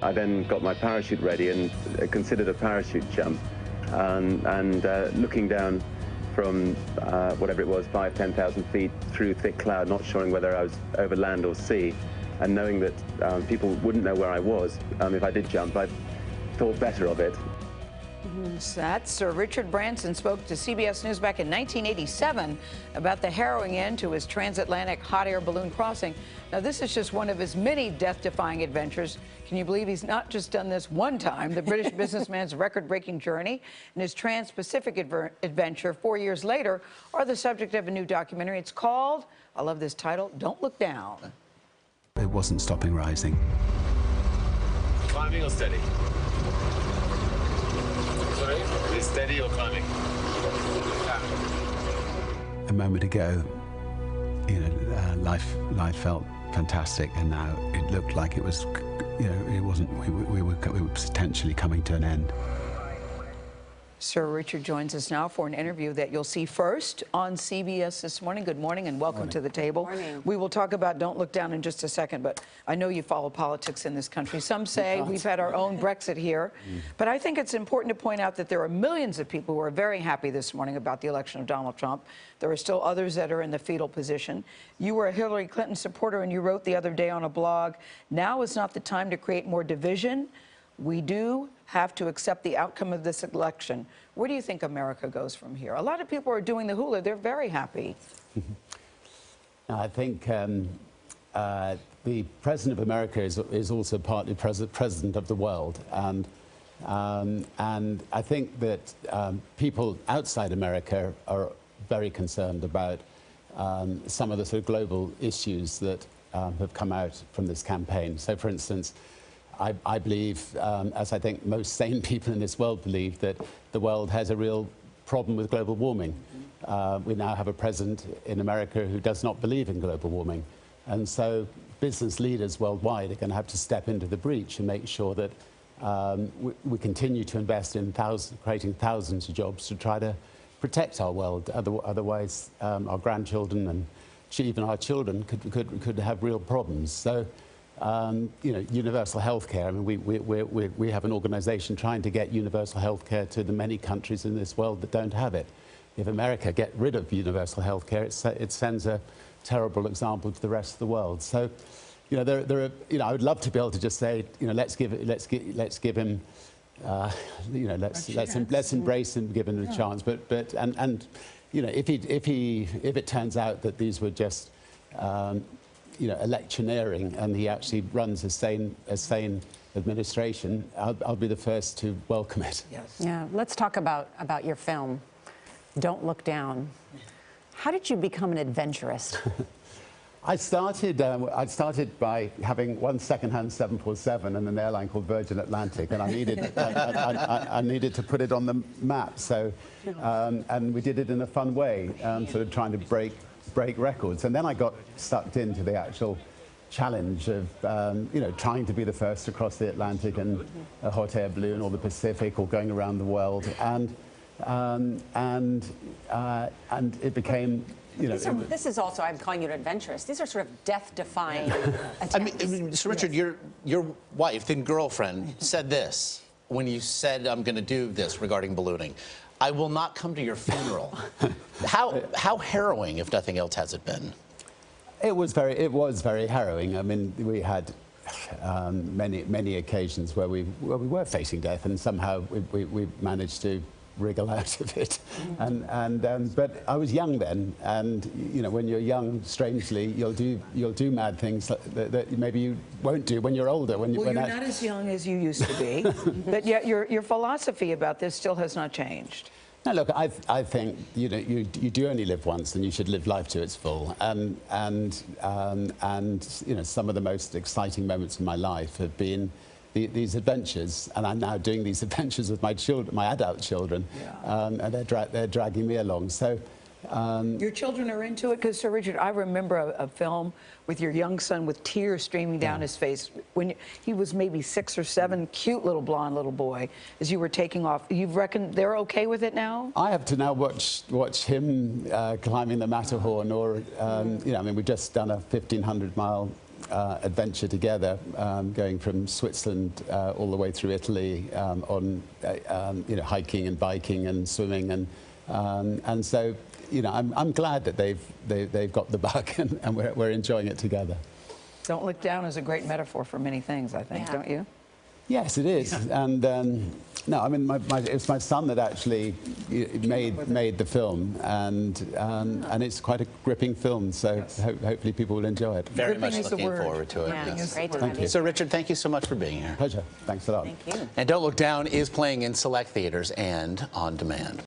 I then got my parachute ready and considered a parachute jump. And looking down from whatever it was, 5,000 to 10,000 feet through thick cloud, not sure whether I was over land or sea, and knowing that people wouldn't know where I was if I did jump, I thought better of it. That's Sir Richard Branson spoke to CBS News back in 1987 about the harrowing end to his transatlantic hot air balloon crossing. Now, this is just one of his many death-defying adventures. Can you believe he's not just done this one time? The British businessman's record-breaking journey and his trans-Pacific adventure 4 years later are the subject of a new documentary. It's called, I love this title, Don't Look Down. It wasn't stopping rising. Climbing or steady? Sorry, is steady or climbing? A moment ago, you know, life felt fantastic, and now it looked like it was, you know, it wasn't. We were potentially coming to an end. Sir Richard joins us now for an interview that you'll see first on CBS This Morning. Good morning and welcome to the table. Morning. We will talk about Don't Look Down in just a second, but I know you follow politics in this country. Some say we've had our own Brexit here, but I think it's important to point out that there are millions of people who are very happy this morning about the election of Donald Trump. There are still others that are in the fetal position. You were a Hillary Clinton supporter, and you wrote the other day on a blog, now is not the time to create more division. We do have to accept the outcome of this election. Where do you think America goes from here? A lot of people are doing the hula. They're very happy. I think the President of America is also partly President of the world. And I think that people outside America are very concerned about some of the sort of global issues that have come out from this campaign. So, for instance, I believe, as I think most sane people in this world believe, that the world has a real problem with global warming. We now have a president in America who does not believe in global warming. And so business leaders worldwide are going to have to step into the breach and make sure that we continue to invest in creating thousands of jobs to try to protect our world. Otherwise, our grandchildren and even our children could have real problems. So, you know, universal health care. I mean, we have an organization trying to get universal health care to the many countries in this world that don't have it. If America get rid of universal health care, it sends a terrible example to the rest of the world. So, you know, there are, you know, I would love to be able to just say, you know, let's give him, you know, let's embrace him, give him a chance. But you know, if it turns out that these were just you know, electioneering, and he actually runs a sane administration, I'll be the first to welcome it. Yes. Yeah, let's talk about your film, Don't Look Down. How did you become an adventurist? I started by having one second-hand 747 and an airline called Virgin Atlantic, and I needed I needed to put it on the map. So, and we did it in a fun way, sort of trying to break records. And then I got sucked into the actual challenge of, you know, trying to be the first to cross the Atlantic in a hot air balloon or the Pacific or going around the world. And it became, you know... This is also, I'm calling you an adventurous. These are sort of death-defying attempts. I mean, Sir Richard, your wife and girlfriend said this when you said, I'm going to do this regarding ballooning. I will not come to your funeral. How harrowing, if nothing else, has it been? It was very harrowing. I mean, we had many occasions where we were facing death, and somehow we managed to wriggle out of it. But I was young then, and you know, when you're young, strangely, you'll do mad things that maybe you won't do when you're older. Well, you're not as young as you used to be, but yet your philosophy about this still has not changed. Now, look, I think, you know, you do only live once, and you should live life to its full. And you know, some of the most exciting moments in my life have been these adventures, and I'm now doing these adventures with my children, my adult children, and they're dragging me along. So. Your children are into it? Because, Sir Richard, I remember a film with your young son with tears streaming down his face when he was maybe 6 or 7, cute little blonde little boy, as you were taking off. You've reckoned they're okay with it now? I have to now watch him climbing the Matterhorn, or, you know, I mean, we've just done a 1,500-mile adventure together, going from Switzerland all the way through Italy on you know, hiking and biking and swimming, and so you know, I'm glad that they've got the bug and we're enjoying it together. Don't look down is a great metaphor for many things, I think, don't you? Yes, it is. And no, I mean, it's my son that actually made the film, and it's quite a gripping film. So hopefully people will enjoy it. Very much is the looking word. forward to it. Yeah, Yes. great to Thank have you. you. So Richard, thank you so much for being here. Pleasure. Thanks a lot. Thank you. And Don't Look Down is playing in select theaters and on demand.